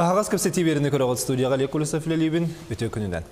Ағас көпсети беріні көріғыт студияға Лекулесов Лелибин өте күнінен.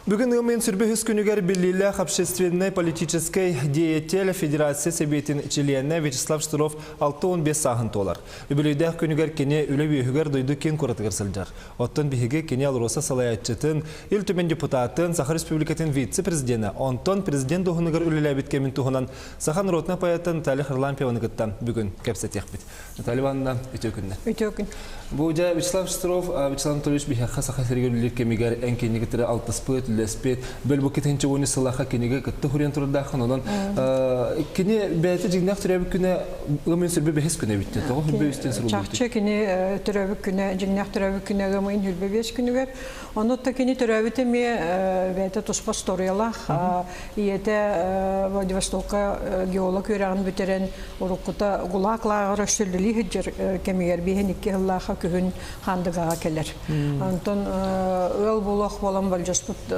Бүгін ұмен сүрбе күнігер білілі общественной политической деятель Федерация Себетін члены Вячеслав Штуров 6-15 сағын толар. Үбілейді күнігер кене үлі бейхігер дойды кен көратығыр сылжар. Оттын бейхіге кене алыроса салаятчытын, ил төмен депутатын, Саха Республикатын вице-президенті, онтон президент доғынығыр үлілі әбіткемін туғынан Сахан Ротна паятын Наталья Харлампияванығыттан бүгін кәпсетек бит. Наталья Ивановна, өте күнді. Өте күн. Бұл жа Вячеслав Штуров, Вячеслав Анатольевич бейхаққа Саха Сергейлілер кемегер ән кенегетері алтыспыт, леспет, бәл бұл кетенші оны сылаға кенеге күтті хүрен тұрдақын онын. Кене бәйті жігнақ түрәбі күні ғымен сүрбе бәхес күні бітті, тоғы хүрбе үстен сұру бітті? Чақчы кене түрәбі күні, жігнақ түрәбі күні ғымен хүрбе бәс күні бәр. Онытта кене түрәбі тәме бәйті тұспа сториялақ, иеті Владивостокқа геолог өрағын бүтерен ұрыққыта ғулақлағыр өштілділі хүджір кемегер бейін екі ғылаға күхін қандығаға келер. Антон өл болақ болам бәлжаспыт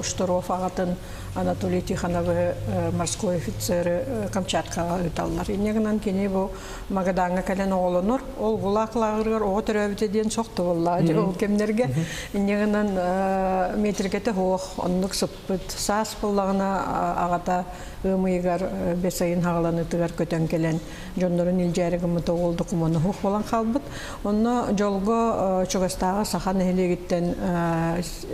Штуров ағатын Анатолий Тихоновы морской офицеры Камчаткаға үталылар. Инегінен кене бұл Магадаңға кәлен оғылыныр. Ол ғулақлағырғыр оғы түрәбітеден соқты болла. Ол кемдерге инегінен метрикеті хоқ, онлық сұппыт, сас боллағына ағата өмейгар бесайын хағаланы тығар көтен келен жондырын илжәрігі мұты олды құманы хуқ болан қалбыт. Онны жолғы чуғастағы сахан әлегіттен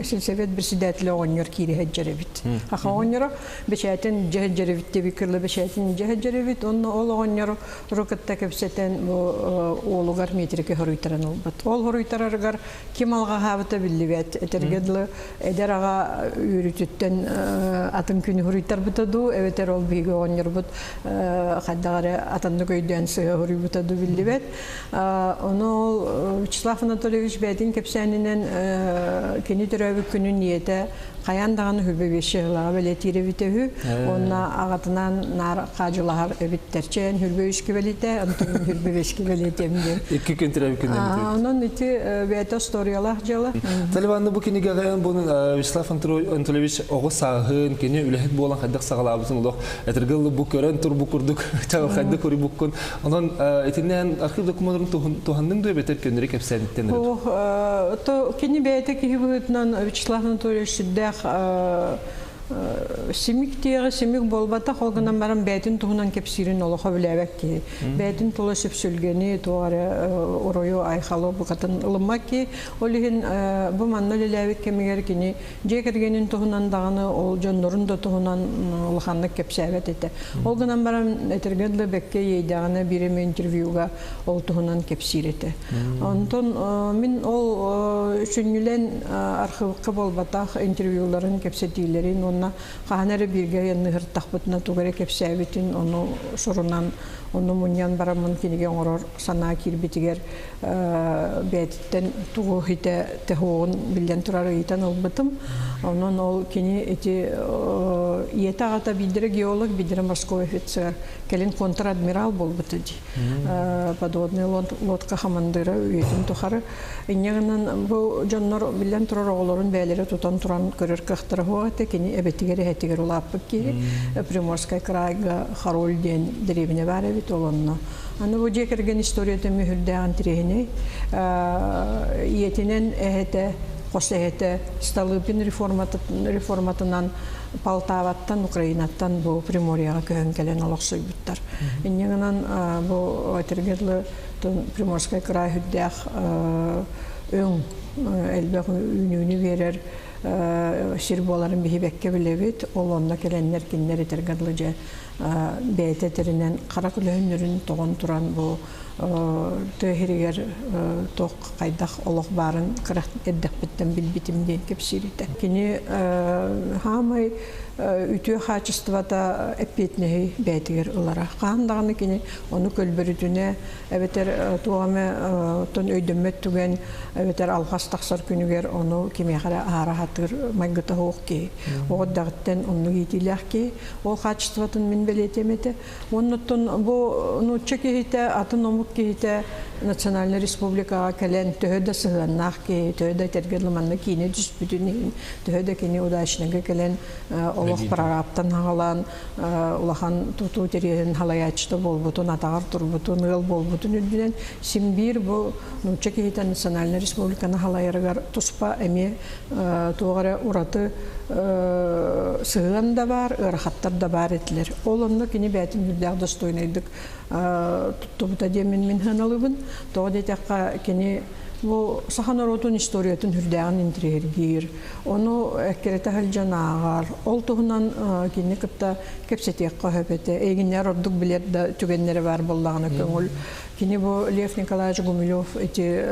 сілсебет бір сидәтілі оңыр кейрі әджәребіт. Ақа оңыры бешәтін жәджәребітте бекірлі бешәтін жәджәребіт. Онны ол оңыры рұқытта көпсетен олығар метрике ғыруйтаран олбыт. Ол ғыруйтарарғар кем алға ғабыта білі бәт. Әтергеділі әдер аға үйрітіттен атын күні ғыруйтар бұтаду. Ол бейгі оңыр бұд қаддағары атанды көйден сыға ғыры бұтаду білді бәд. Оны ол Вячеслав Анатольевич бәдін кепсәнінен кені түрәбі күнін ниеті қаяндағаны хүлбе беші ғылаға бәлетері бітеу. Онына ағатынан нар қажылағар өбіттерчен хүлбе үшкі бәлеті, ұнтығын хүлбе бешкі бәлетемден. Екі күн түрәбі күнен бітеу. Оның үті бәйті сториялақ жалы. Талибанды бұл кенеге ғайын бұның Вячеслав Анатольевич оғы сағын, кене үләхет болан қайдақ сағалабысын олық. Әтіргілі бұл көрін тұр бұл күрдік, чағыл қайды көрі бұл күн. Оның етінен архив документарын туғандың дөй бәтер көнері кәпсәнеттен Кені бәйті кейбігітінен Вячеслав Анатольевич Семик болбата холганан баран бәйтін туғынан кепсирин олыға біләбәк ке. Бәйтін тұлы сөпсілгені туғары оройу айқалы бұқатын ылымма ке. Олығын бұл манна ләбәк кемегер кені жекергенін туғынан дағаны ол жондырын да туғынан олығанлық кепсәбәт еті. Олғынан баран әтергерлі бәкке ейдағаны бірім интервьюға ол туғынан кепсир еті. Онтон мен ол үшінілен архивыққа болбатақ интервьюларын кепсетейлерін қағанары бірге еңігір тақпытына туғары кепсәбетін, оны сұрынан, оны мұниян барамын кенеген орор сана кирбетігер бәйтіттен туғы хите тәхуғын білден тұрары етен олбытым. Онын ол кені еті еті ағата бидірі геолог, бидірі морской офицер, келін контр-адмирал болбыты ди. Подводный лодка хамандыры өйтін тұқары. Инегінен бұл жоннар білден тұрар оғыларын бәлері тұтан тұран көрір қықтыры хоғаты, кені әбеттігері әтігер ұлаппы кері. Приморскай крайға Харольден деревіне бәрі бит олонна. Аны бұл жекерген историяты мүхілді антирегіне. Иетінен әхеті, қос әхеті Столыпин реформатынан Полтаваттан, Украинаттан бұл Приморияға көхін келен олық сөйбіттар. Инегінен бұл әтергерлі Приморскай край хүддәқ өң әлбәқ үнүні берер сирболарын бейбәкке білебет, ол онна келеннер кеннер етергерлі же бәйті терінен қара күлігінерін тоғын тұран бұл төхерігер тоқ қайдақ олық барын қырақ әддәқ біттен білбітімден кепсиреті. Кені хамай үтіе қачыстывата әппетнеғи бәйтігер ұлара. Қағандағыны кені оны көлбірітіне әбетер туғаме тон өйдіммет түген әбетер алғас тақсар күнігер оны кемеғара ағара хатыр майгыта хоқ ке. Оғыддағыттен оны етіліғ ке. Ол қачыстыватын мен бәлетеметі. Оннықтың бұл нұтчы кейті атын омы кихите Национальная республика кэлэн төһөдө сыгыннах ки төһөдө тергедлманны кини түспүтүнин төһөдө кини удачныгы кэлэн олох прораптан хагалан улахан туту терен халаячты болбутун атагар турбутун ыл болбутун үдүнен симбир бу нуча кихите Национальная республиканы халайыргар туспа эми тугара ураты сыгын да бар, ырахаттар да бар этилер. Ол онно кини бәтин бүлдәг достойныйдык туттубута демен мен хыналыбын. Тоғы детекка кини бу саханоротун историятын хүрдәгін интригер. Оны әккереті хәлжан ағар. Ол туғынан кини кытта кепсетекка хөпеті. Егінер ордук билет түгеннері бар болдағына көңіл. Кини бу Лев Николаевич Гумилев эти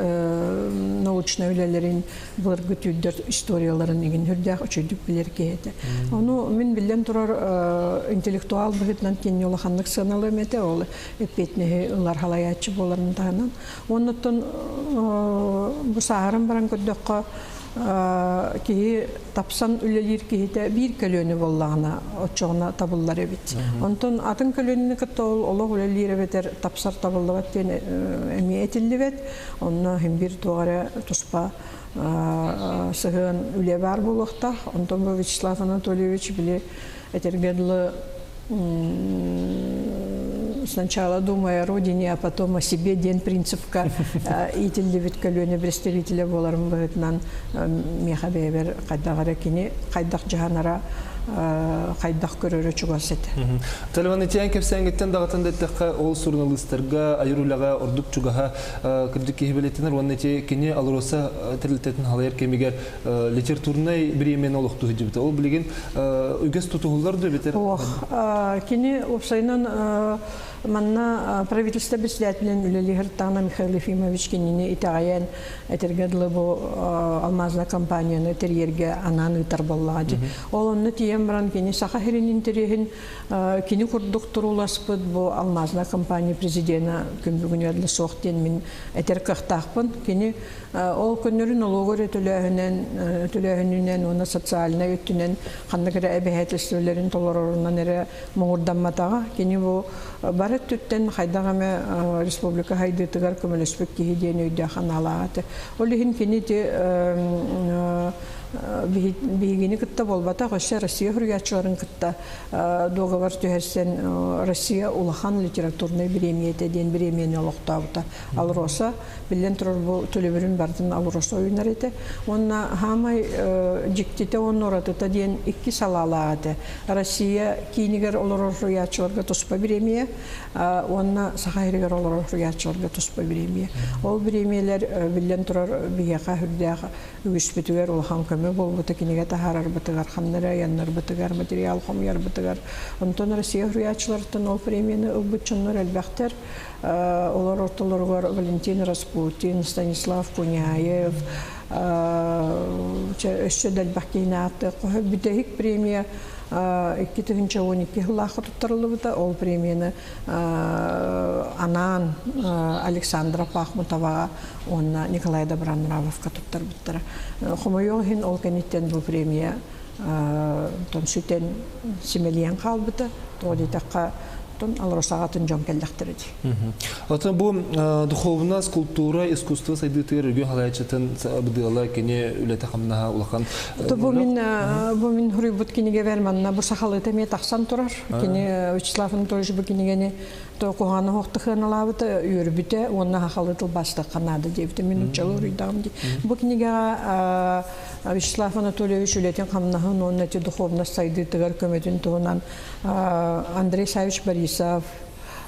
научные үлелерин булыргы түйдер историяларын еген хүрдәк үчүдүк билер кейеті. Оны мен билен турар интеллектуал бұғытнан кені олаханлық сыналы мете ол эппетнеги ылар халаячы боларын тағынан. Оннаттан бу сағырын баран көддөққа ки тапсан үлелер кихите бир көлөнү боллагына очоғына табыллар эбит. Онтон атын көлөнүнү кытта олог үлелер бетер тапсар табыллабат ден эми этилдибет. Онно хем бир тугара туспа сыгын үле бар болукта. Онтон бу Вячеслав Анатольевич биле этергедлы сначала думая о родине, а потом о себе, день принципка и телевид калёне представителя боларым быгытнан мехабебер кайдагара кини кайдак жаганара кайдак көрөрө чугасет. Талваны тиян кепсәнгеттен дагытын дәттәккә ол журналистларга айрулага ордук чугаха кырдык кебелетенер ванны те кини алроса тирилтетин халайыр кемигер литературный биремен олукту дибит. Ол билеген үгес тутулар да бетер. Кини опсайнан манна правительство председателен үлелихер Тана Михаил Ефимович кинини итагаян этергедлы бу алмазна компанияны терьерге ананы тарбаллади. Ол онны тием бран кини сахахирин интерехин кини курдук туруласпыт бу алмазна компания президента күнбүгүн ядлы соқтен мен этер кахтахпын кини ол көннөрүн ологор төлөһүнүнен оны социальна өттүнен кандыгыра эбехетестөлөрүн толорорунан эре моңурданматага кини бу бары түттен хайдагаме республика хайдытыгар көмөлөспөк кихиден өйдө ханалааты. Олихин кини бигини кытта болбата көшө Россия хургачыларын кытта договор төһәрсен Россия улахан литературный премияте ден премияны олоктабыта. Алроса билен турар бу төлөбүрүн бардын алроса ойнар эте. Онна хамай жиктите онноратыта ден 2 салалааты. Россия кинигер олорор хургачыларга тоспа премия, онна сахайрыгер олорор хургачыларга тоспа премия. Ол премиялар билен турар бияка хүрдәгә үгүспүтүгер улахан көмө болбута киниге тахарар бытыгар хамнара яннар бытыгар материал хомяр бытыгар. Онтон Россия хургачылардан ол премияны ылбытчыннар элбәхтер олар ортолоргор Валентин Распутин, Станислав Куняев, өшчө дэлбәккейнаты кохы бүтехик премия 2012 жыллахы туттарылыбыта ол премияны анан Александра Пахмутова онна Николай Добронравовка туттар буттара. Хомойохин ол кенеттен бу премия сүтен симелиян қалбыта, тоғдетаққа алросағатын жон келдіқтірді. Бу духовна скульптура, искусство сайдытыр үрген халайчатын бұдыла кене үлеті қамнаға улақан. Бу мен хұрыбыт кенеге верманна бұ сақалыты ме тақсан тұрар. Кене Вячеслав Анатольевич бұ кенегені қоғаны хоқты қыналабыты үйірбіті, онына хақалытыл басты қанады дейбіті. Мен ұчалы ұрыйдағым дей. Бұ кенеге Вячеслав Анатольевич үлетін қамнағын, оның әте духовна сайдытығар көметін тұғынан Андрей Савич Борисов,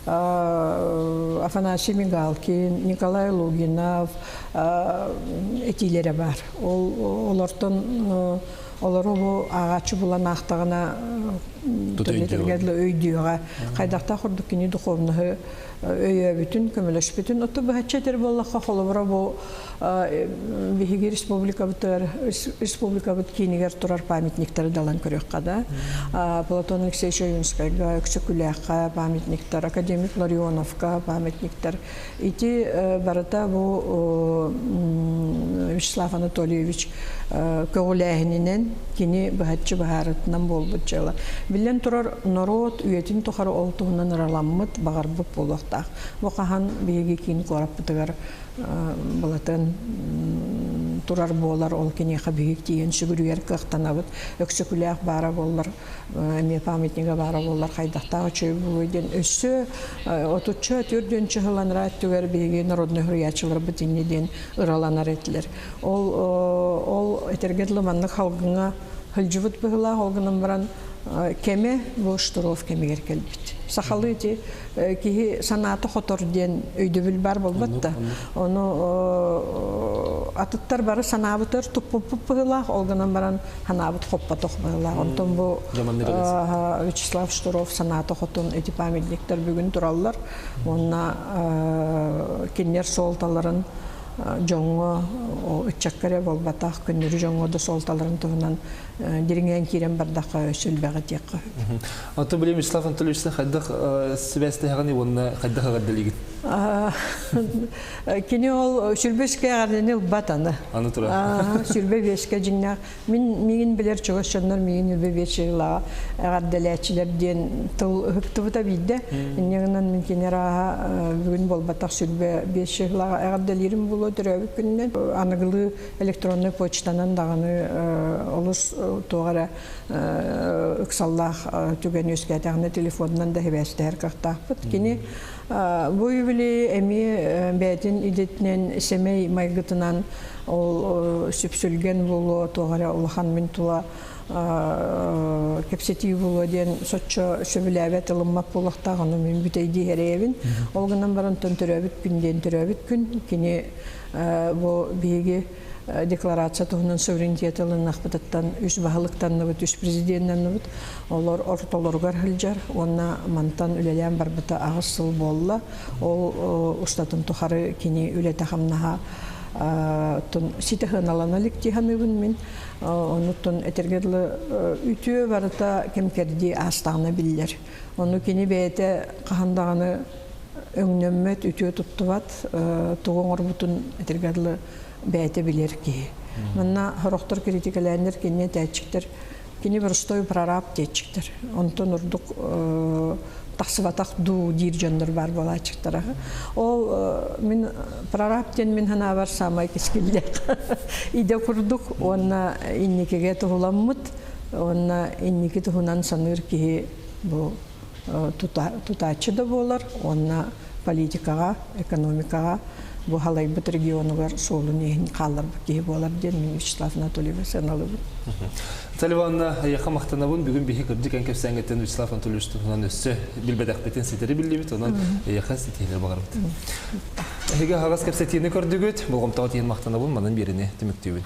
Афанасий Мигалкин, Николай Лугинов этилері бар. Олары бұл ағачы бұлан ақтағына түрлетергерлі өйдіуға қайдақта құрдық кені дұқовнығы өйі бүтін, көміліш бүтін. Отты бұл әтчетер болаққа қолыбыра бұл бігігі республика бұт кейінігер тұрар памятниктері далан көрек қада. Платон Алексеевич Юнскайға, Өксікүләққа памятниктер, академик Ларионовқа памятниктер. Ити барыта бұл Вячеслав Анатольевич көғіләхінінен кені бұхатчы бұхарытынан болбыт жала. Білен тұрар народ үйетін тұқары олтуынан ыраламмыт бағарбыт болуқтақ. Бұқахан бейге кейін қорап бұтығар бұлатын турар болар ол кені қабиғік дейін сүгірүйер қықтанабыт. Өксікіләқ бара болар, әме памятниға бара болар, қайдақтағы чөй бұйден өссі, отучы түрден чығыланыр әттігер бейге народный хұрыячылар бұтынеден ұраланар әтілер. Ол этергедлі маннық халғыңа хылжывыт бұғыла, олғынан баран кеме бұл штуров кемегер келбіт. Сақалы де кейі санаты хоторден өйдөбіл бар болбатта. Оны атыттар бары санабытыр тұппып бұғыла, олғынан баран ханабыт қоппа тоқ бұғыла. Онтон бұл Вячеслав Штуров санаты хотын өте памятниктер бүгін тұралылар. Онына кеннер солталарын жоңы үтчаккаре болбатақ күннері жоңыды солталарын тұғынан деріңен керен бардаққа сөйлбәғі теккі. Аты білем, Вячеслав Анатольевичтің қайдақ сөбәсті ғаны онына қайдақ ағаддалығын? Кені ол сүрбеске ағадыны ұлбатаны. Аны тұра? Сүрбе беске жинақ. Мен білер чоғыз шонлар мен үлбе бесшіғылаға ағаддаләчілерден үктівіта бейді. Негінен мен кенер аға бүгін болбатақ сүрбе бесшіғылаға ағаддалерім болу түрәбі күнінен. Анығылы электронный почтанан дағаны олыс тоғара үксаллақ түген өскәтіғаны телефонынан да хебәстер қақтақпыт. Кені бұй білі әме бәтін идетінен семей майғытынан ол сүпсілген болу тоғара ұлыхан мен тұла кепсетей болу ден сотчо сөбіләбет ылыммақ болуқтағыны мен бүтейді әрейбін. Олғынан баран тон түрәбіт күнден түрәбіт күн. Кені бұл бейге декларация туһунан суверенитетылын нахбытаттан үс баһалыктан ныбыт үс президенттен ныбыт олар ортолоргар хылжар онна мантан үлелән барбыта агысыл болла ол устатын тухары кини үлете хамнаха тон ситеханаланалык тиханыбын мен онуттон этергедлы үтүө барыта кемкерди астагына биллер ону кини бете кахандаганы өңнөммөт үтүө туттубат тугоңор бутун этергедлы бәйті білер ки. Мұнна хорохтар критикаләндер кенне тәтчіктер, кені бір ұстой прораб тәтчіктер. Онтон ұрдық тақсыватақ ду дир жондар бар бола чықтараға. Ол мен прорабтен мен хана бар самай кескілді. Иде құрдық, онна иннекеге тұғыламмыд, онна иннеке тұғынан саныр ки бұл тұтачы да болар, онна политикаға, экономикаға, бұл халайбыт регионугар солын ехін қалар кейі болар ден мен Вячеслав Анатольевич саналыбын. Талибанна яқа мақтанабын бүгін бейі көрдік әнкеп сәңгеттен Вячеслав Анатольевичтің онан өссі білбәдәқ бетін сетері білдебет, онан яқа сетелер бағарбыд. Әйге ағас кәп сетені көрдігіт, бұл ғымтаға тейін мақтанабын, манан беріне деміктеуін.